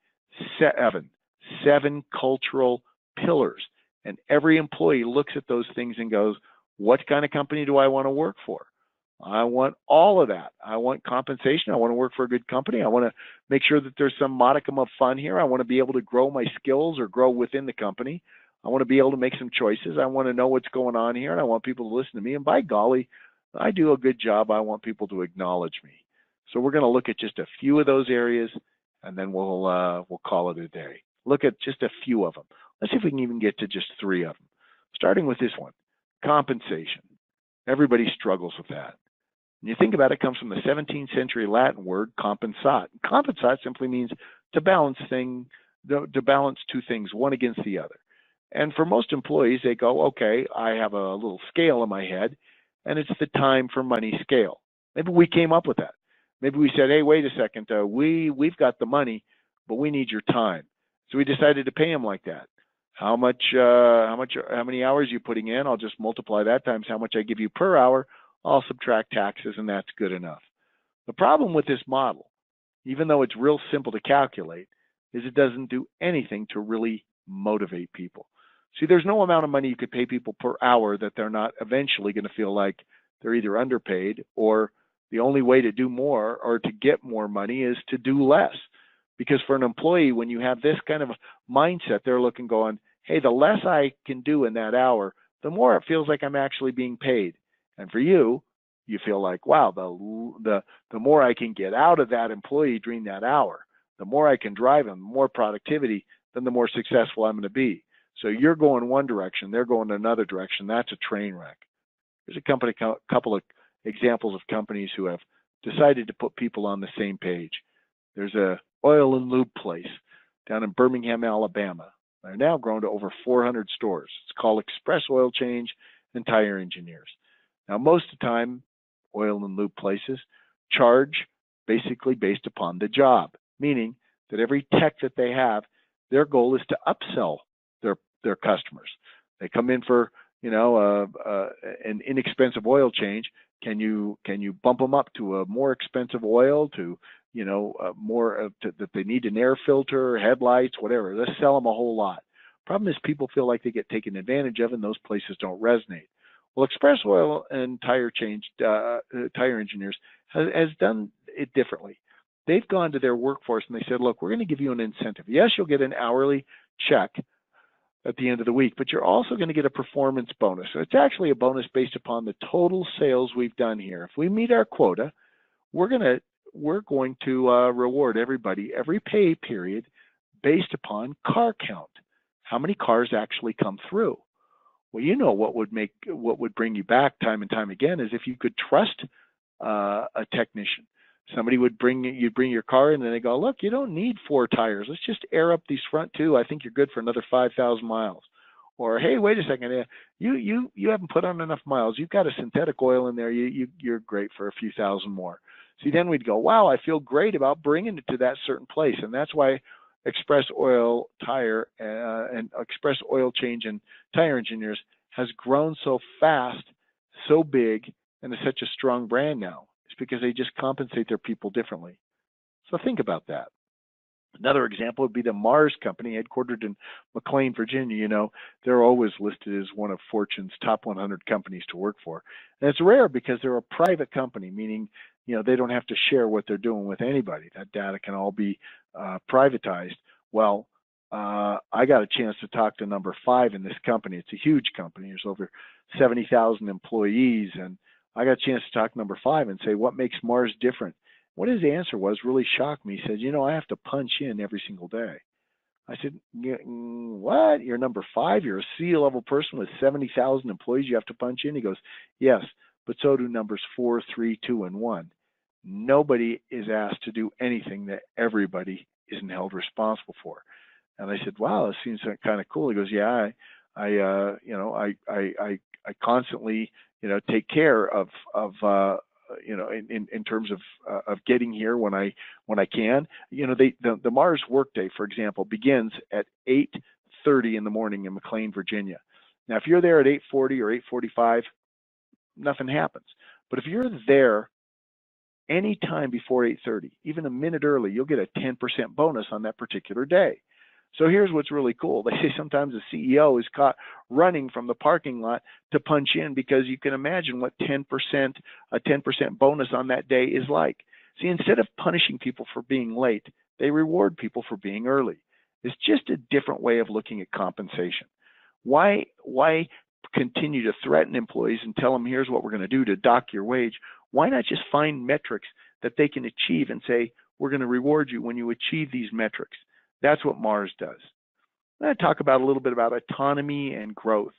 7 cultural pillars, and every employee looks at those things and goes, what kind of company do I want to work for? I want all of that. I want compensation. I want to work for a good company. I want to make sure that there's some modicum of fun here. I want to be able to grow my skills or grow within the company. I want to be able to make some choices. I want to know what's going on here, and I want people to listen to me. And by golly, I do a good job. I want people to acknowledge me. So we're going to look at just a few of those areas, and then we'll call it a day. Look at just a few of them. Let's see if we can even get to just 3 of them. Starting with this one, compensation. Everybody struggles with that. When you think about it, it comes from the 17th century Latin word compensat. Compensat simply means to balance 2 things, one against the other. And for most employees, they go, okay, I have a little scale in my head, and it's the time for money scale. Maybe we came up with that. Maybe we said, hey, wait a second, we've got the money, but we need your time. So we decided to pay them like that. How many hours are you putting in? I'll just multiply that times how much I give you per hour. I'll subtract taxes, and that's good enough. The problem with this model, even though it's real simple to calculate, is it doesn't do anything to really motivate people. See, there's no amount of money you could pay people per hour that they're not eventually going to feel like they're either underpaid, or the only way to do more or to get more money is to do less. Because for an employee, when you have this kind of mindset, they're looking going, hey, the less I can do in that hour, the more it feels like I'm actually being paid. And for you, you feel like, wow, the more I can get out of that employee during that hour, the more I can drive them, the more productivity, then the more successful I'm going to be. So you're going one direction, they're going another direction. That's a train wreck. There's a couple of examples of companies who have decided to put people on the same page. There's a oil and lube place down in Birmingham, Alabama. They're now grown to over 400 stores. It's called Express Oil Change and Tire Engineers. Now, most of the time, oil and lube places charge basically based upon the job, meaning that every tech that they have, their goal is to upsell their customers. They come in for an inexpensive oil change. Can you bump them up to a more expensive oil, to that they need an air filter, headlights, whatever? Let's sell them a whole lot. Problem is, people feel like they get taken advantage of, and those places don't resonate. Well, Express Oil and Tire Engineers has done it differently. They've gone to their workforce and they said, look, we're going to give you an incentive. Yes, you'll get an hourly check at the end of the week, but you're also going to get a performance bonus. So it's actually a bonus based upon the total sales we've done here. If we meet our quota, we're going to reward everybody every pay period based upon car count. How many cars actually come through? Well, you know what would bring you back time and time again is if you could trust a technician. Somebody would bring your car in and they go, look, you don't need 4 tires. Let's just air up these front 2. I think you're good for another 5,000 miles. Or, hey, wait a second, you haven't put on enough miles. You've got a synthetic oil in there. You're great for a few thousand more. See, then we'd go, wow, I feel great about bringing it to that certain place. And that's why Express Oil Tire and Express Oil Change and Tire Engineers has grown so fast, so big, and is such a strong brand now. It's because they just compensate their people differently. So think about that. Another example would be the Mars Company, headquartered in McLean, Virginia. You know, they're always listed as one of Fortune's top 100 companies to work for. And it's rare because they're a private company, meaning, they don't have to share what they're doing with anybody. That data can all be privatized. Well, I got a chance to talk to number 5 in this company. It's a huge company. There's over 70,000 employees. And I got a chance to talk to number 5 and say, what makes Mars different? What his answer was really shocked me. He said, I have to punch in every single day. I said, what? You're number 5? You're a C-level person with 70,000 employees you have to punch in? He goes, yes, but so do numbers 4, 3, 2, and 1. Nobody is asked to do anything that everybody isn't held responsible for. And I said, wow, this seems kind of cool. He goes, yeah, I constantly, take care of in terms of getting here when I can. The Mars workday, for example, begins at 8:30 in the morning in McLean, Virginia. Now, if you're there at 8:40 or 8:45, nothing happens. But if you're there any time before 8:30, even a minute early, you'll get a 10% bonus on that particular day. So here's what's really cool. They say sometimes the CEO is caught running from the parking lot to punch in because you can imagine what a 10% bonus on that day is like. See, instead of punishing people for being late, they reward people for being early. It's just a different way of looking at compensation. Why continue to threaten employees and tell them, here's what we're going to do to dock your wage? Why not just find metrics that they can achieve and say, we're going to reward you when you achieve these metrics? That's what Mars does. I'm going to talk about a little bit about autonomy and growth.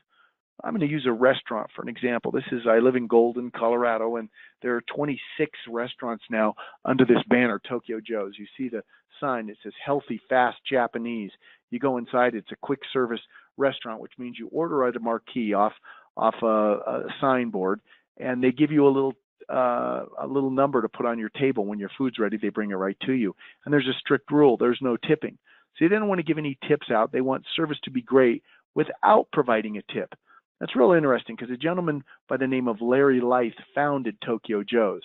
I'm going to use a restaurant for an example. I live in Golden, Colorado, and there are 26 restaurants now under this banner, Tokyo Joe's. You see the sign that says healthy, fast Japanese. You go inside, it's a quick service restaurant, which means you order at a marquee off a signboard, and they give you a little number to put on your table. When your food's ready, they bring it right to you. And there's a strict rule. There's no tipping. So they don't want to give any tips out. They want service to be great without providing a tip. That's real interesting because a gentleman by the name of Larry Leith founded Tokyo Joe's.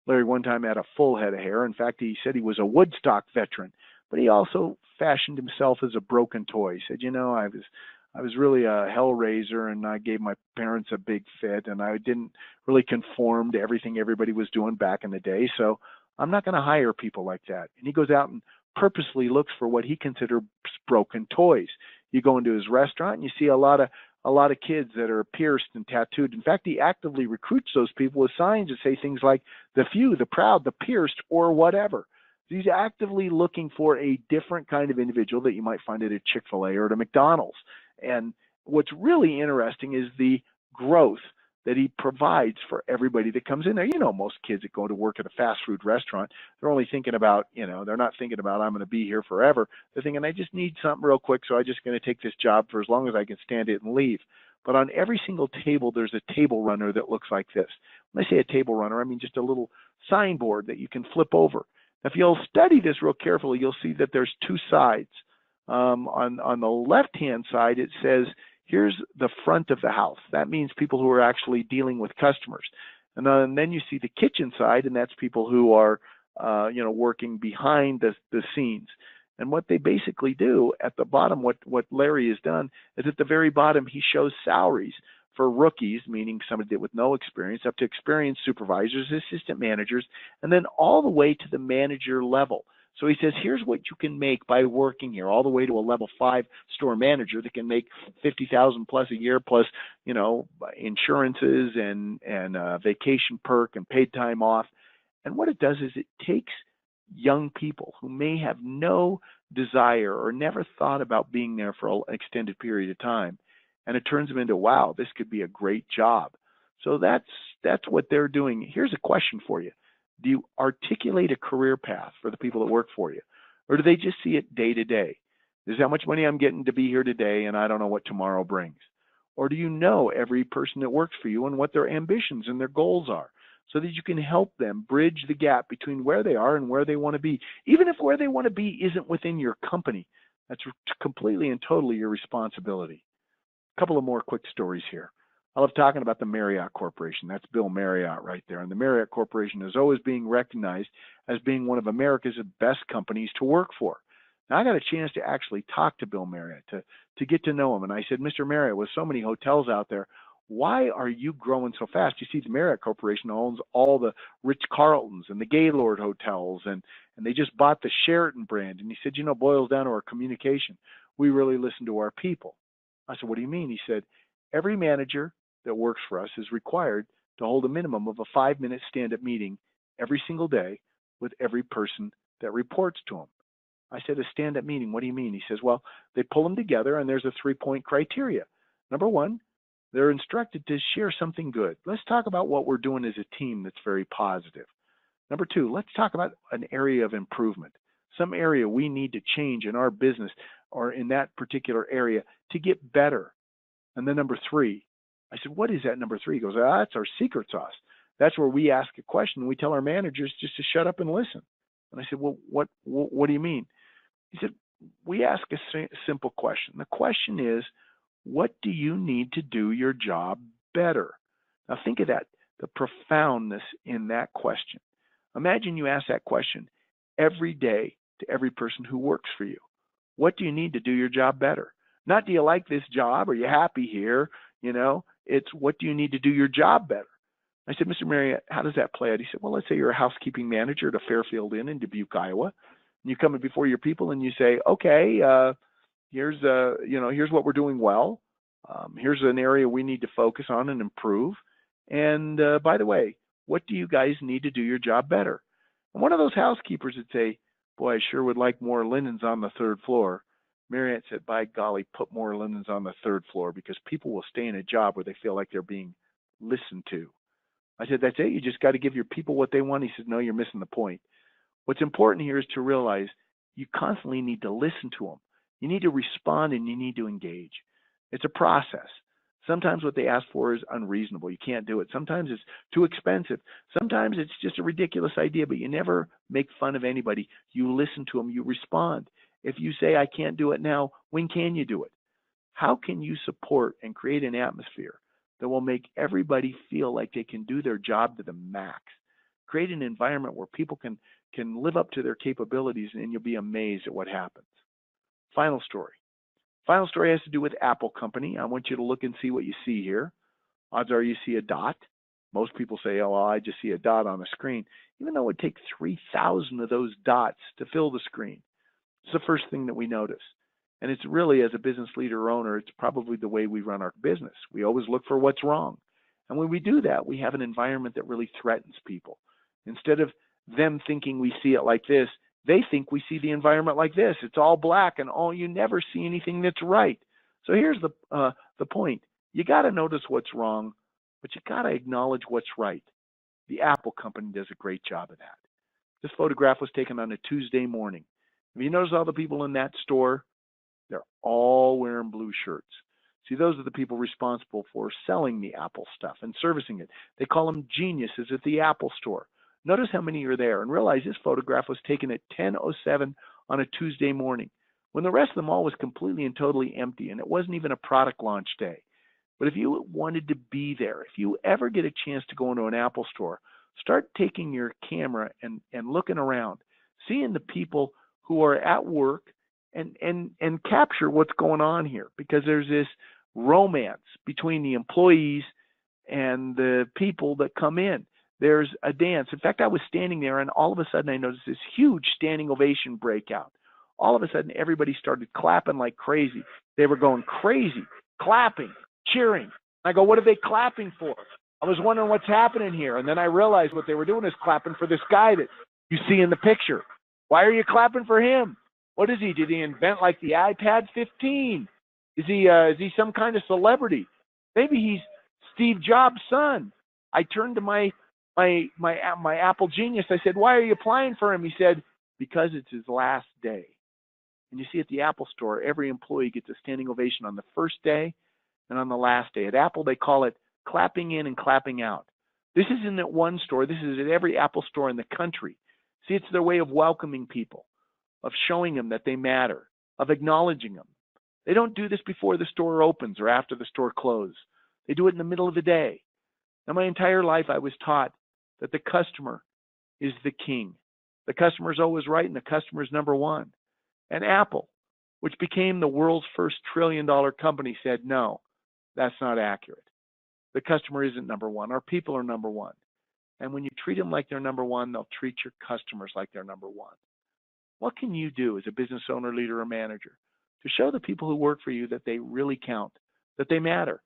Larry one time had a full head of hair. In fact, he said he was a Woodstock veteran, but he also fashioned himself as a broken toy. He said, I was really a hellraiser, and I gave my parents a big fit, and I didn't really conform to everything everybody was doing back in the day, so I'm not going to hire people like that. And he goes out and purposely looks for what he considers broken toys. You go into his restaurant, and you see a lot of a lot of kids that are pierced and tattooed. In fact, he actively recruits those people with signs that say things like the few, the proud, the pierced, or whatever. He's actively looking for a different kind of individual that you might find at a Chick-fil-A or at a McDonald's. And what's really interesting is the growth that he provides for everybody that comes in there. You know, most kids that go to work at a fast food restaurant, they're only thinking about, they're not thinking about, I'm going to be here forever. They're thinking, I just need something real quick, so I'm just going to take this job for as long as I can stand it and leave. But on every single table, there's a table runner that looks like this. When I say a table runner, I mean just a little signboard that you can flip over. If you'll study this real carefully, you'll see that there's two sides. On the left-hand side, it says, here's the front of the house. That means people who are actually dealing with customers. And then you see the kitchen side, and that's people who are, working behind the scenes. And what they basically do at the bottom, what Larry has done, is at the very bottom, he shows salaries for rookies, meaning somebody with no experience, up to experienced supervisors, assistant managers, and then all the way to the manager level. So he says, here's what you can make by working here, all the way to a level 5 store manager that can make $50,000 plus a year, plus, insurances and vacation perk and paid time off. And what it does is it takes young people who may have no desire or never thought about being there for an extended period of time, and it turns them into, wow, this could be a great job. So that's what they're doing. Here's a question for you. Do you articulate a career path for the people that work for you? Or do they just see it day to day? This is how much money I'm getting to be here today, and I don't know what tomorrow brings. Or do you know every person that works for you and what their ambitions and their goals are, so that you can help them bridge the gap between where they are and where they want to be? Even if where they want to be isn't within your company, that's completely and totally your responsibility. A couple of more quick stories here. I love talking about the Marriott Corporation. That's Bill Marriott right there. And the Marriott Corporation is always being recognized as being one of America's best companies to work for. Now, I got a chance to actually talk to Bill Marriott, to get to know him. And I said, Mr. Marriott, with so many hotels out there, why are you growing so fast? You see, the Marriott Corporation owns all the Ritz-Carltons and the Gaylord hotels, and they just bought the Sheraton brand. And he said, it boils down to our communication. We really listen to our people. I said, what do you mean? He said, every manager that works for us is required to hold a minimum of a 5-minute stand-up meeting every single day with every person that reports to him. I said, a stand-up meeting, what do you mean? He says, well, they pull them together and there's a 3-point criteria. Number one, they're instructed to share something good. Let's talk about what we're doing as a team that's very positive. Number two, let's talk about an area of improvement, some area we need to change in our business or in that particular area to get better. And then number three, I said, what is that number three? He goes, that's our secret sauce. That's where we ask a question and we tell our managers just to shut up and listen. And I said, well, what do you mean? He said, we ask a simple question. The question is, what do you need to do your job better? Now think of that, the profoundness in that question. Imagine you ask that question every day to every person who works for you. What do you need to do your job better? Not, do you like this job? Are you happy here? It's, what do you need to do your job better? I said, Mr. Marriott, how does that play out? He said, well, let's say you're a housekeeping manager at a Fairfield Inn in Dubuque, Iowa. And you come in before your people and you say, okay, here's what we're doing well. Here's an area we need to focus on and improve. And by the way, what do you guys need to do your job better? And one of those housekeepers would say, boy, I sure would like more linens on the 3rd floor. Marriott said, by golly, put more linens on the 3rd floor, because people will stay in a job where they feel like they're being listened to. I said, that's it? You just got to give your people what they want? He said, no, you're missing the point. What's important here is to realize you constantly need to listen to them. You need to respond and you need to engage. It's a process. Sometimes what they ask for is unreasonable. You can't do it. Sometimes it's too expensive. Sometimes it's just a ridiculous idea, but you never make fun of anybody. You listen to them. You respond. If you say, I can't do it now, when can you do it? How can you support and create an atmosphere that will make everybody feel like they can do their job to the max? Create an environment where people can live up to their capabilities, and you'll be amazed at what happens. Final story. Final story has to do with Apple Company. I want you to look and see what you see here. Odds are you see a dot. Most people say, oh, well, I just see a dot on the screen, even though it would take 3,000 of those dots to fill the screen. It's the first thing that we notice. And it's really, as a business leader or owner, it's probably the way we run our business. We always look for what's wrong. And when we do that, we have an environment that really threatens people. Instead of them thinking we see it like this, they think we see the environment like this. It's all black, and you never see anything that's right. So here's the point. You got to notice what's wrong, but you got to acknowledge what's right. The Apple company does a great job of that. This photograph was taken on a Tuesday morning. Have you noticed all the people in that store? They're all wearing blue shirts. See, those are the people responsible for selling the Apple stuff and servicing it. They call them geniuses at the Apple store. Notice how many are there, and realize this photograph was taken at 10:07 on a Tuesday morning, when the rest of the mall was completely and totally empty, and it wasn't even a product launch day. But if you wanted to be there, if you ever get a chance to go into an Apple store, start taking your camera and looking around, seeing the people who are at work, and capture what's going on here, because there's this romance between the employees and the people that come in. There's a dance. In fact, I was standing there, and all of a sudden I noticed this huge standing ovation breakout. All of a sudden, everybody started clapping like crazy. They were going crazy, clapping, cheering. I go, what are they clapping for? I was wondering what's happening here. And then I realized what they were doing is clapping for this guy that you see in the picture. Why are you clapping for him? What is he? Did he invent like the iPad 15? Is he some kind of celebrity? Maybe he's Steve Jobs' son. I turned to my Apple genius. I said, why are you applying for him? He said, because it's his last day. And you see at the Apple store, every employee gets a standing ovation on the first day and on the last day. At Apple, they call it clapping in and clapping out. This isn't at one store. This is at every Apple store in the country. See, it's their way of welcoming people, of showing them that they matter, of acknowledging them. They don't do this before the store opens or after the store closes. They do it in the middle of the day. Now, my entire life, I was taught that the customer is the king. The customer is always right, and the customer is number one. And Apple, which became the world's first trillion-dollar company, said, no, that's not accurate. The customer isn't number one. Our people are number one. And when you treat them like they're number one, they'll treat your customers like they're number one. What can you do as a business owner, leader, or manager to show the people who work for you that they really count, that they matter,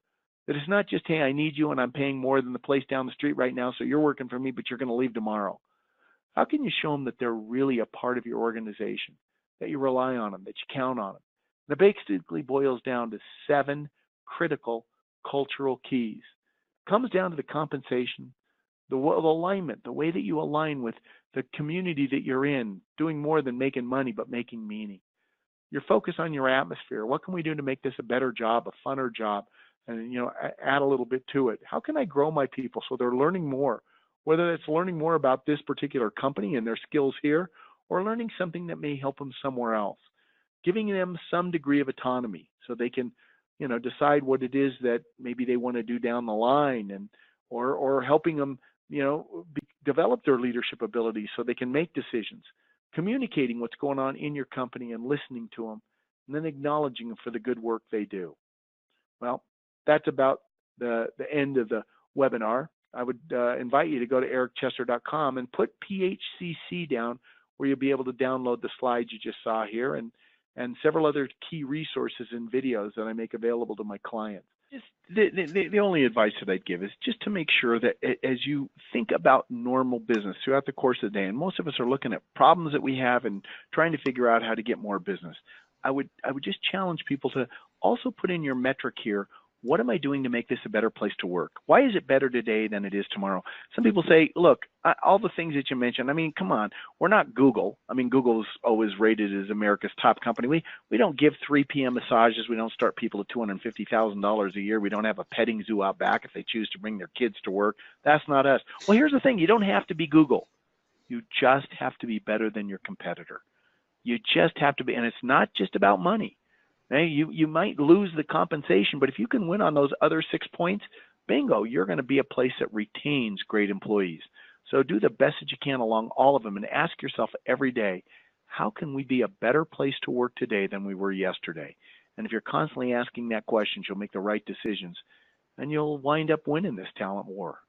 that it's not just, hey, I need you and I'm paying more than the place down the street right now, so you're working for me, but you're going to leave tomorrow? How can you show them that they're really a part of your organization, that you rely on them, that you count on them? And it basically boils down to 7 critical cultural keys. It comes down to the compensation, the alignment, the way that you align with the community that you're in, doing more than making money, but making meaning. Your focus on your atmosphere. What can we do to make this a better job, a funner job, and add a little bit to it? How can I grow my people so they're learning more, whether it's learning more about this particular company and their skills here, or learning something that may help them somewhere else, giving them some degree of autonomy so they can decide what it is that maybe they want to do down the line, and or helping them develop their leadership abilities so they can make decisions, communicating what's going on in your company and listening to them, and then acknowledging them for the good work they do. Well, that's about the end of the webinar. I would invite you to go to ericchester.com and put PHCC down, where you'll be able to download the slides you just saw here, and several other key resources and videos that I make available to my clients. Just the only advice that I'd give is just to make sure that as you think about normal business throughout the course of the day, and most of us are looking at problems that we have and trying to figure out how to get more business, I would just challenge people to also put in your metric here. What am I doing to make this a better place to work? Why is it better today than it is tomorrow? Some people say, look, all the things that you mentioned, I mean, come on, we're not Google. I mean, Google's always rated as America's top company. We don't give 3 p.m. massages. We don't start people at $250,000 a year. We don't have a petting zoo out back if they choose to bring their kids to work. That's not us. Well, here's the thing. You don't have to be Google. You just have to be better than your competitor. You just have to be, and it's not just about money. You might lose the compensation, but if you can win on those other 6 points, bingo, you're going to be a place that retains great employees. So do the best that you can along all of them, and ask yourself every day, how can we be a better place to work today than we were yesterday? And if you're constantly asking that question, you'll make the right decisions, and you'll wind up winning this talent war.